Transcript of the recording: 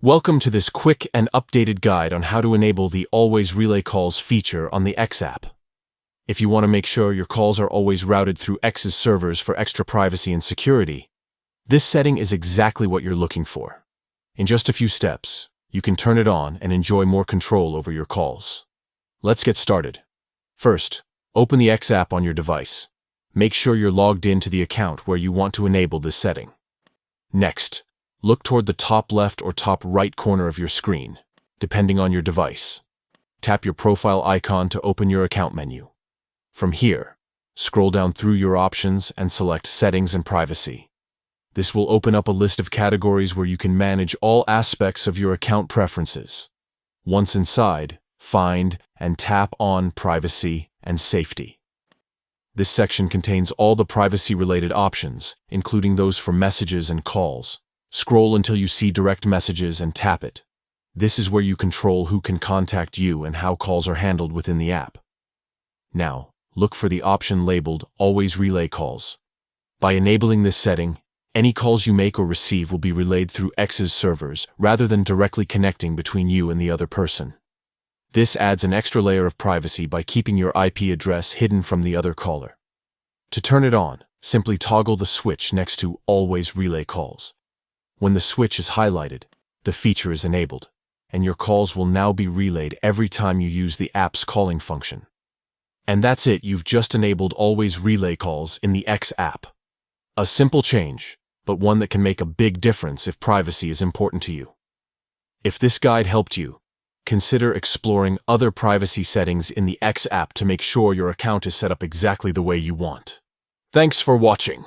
Welcome to this quick and updated guide on how to enable the Always Relay Calls feature on the X app. If you want to make sure your calls are always routed through X's servers for extra privacy and security, this setting is exactly what you're looking for. In just a few steps, you can turn it on and enjoy more control over your calls. Let's get started. First, open the X app on your device. Make sure you're logged into the account where you want to enable this setting. Next, look toward the top left or top right corner of your screen, depending on your device. Tap your profile icon to open your account menu. From here, scroll down through your options and select Settings and Privacy. This will open up a list of categories where you can manage all aspects of your account preferences. Once inside, find and tap on Privacy and Safety. This section contains all the privacy-related options, including those for messages and calls. Scroll until you see Direct Messages and tap it. This is where you control who can contact you and how calls are handled within the app. Now, look for the option labeled Always Relay Calls. By enabling this setting, any calls you make or receive will be relayed through X's servers rather than directly connecting between you and the other person. This adds an extra layer of privacy by keeping your IP address hidden from the other caller. To turn it on, simply toggle the switch next to Always Relay Calls. When the switch is highlighted, the feature is enabled, and your calls will now be relayed every time you use the app's calling function. And that's it, you've just enabled Always Relay Calls in the X app. A simple change, but one that can make a big difference if privacy is important to you. If this guide helped you, consider exploring other privacy settings in the X app to make sure your account is set up exactly the way you want. Thanks for watching.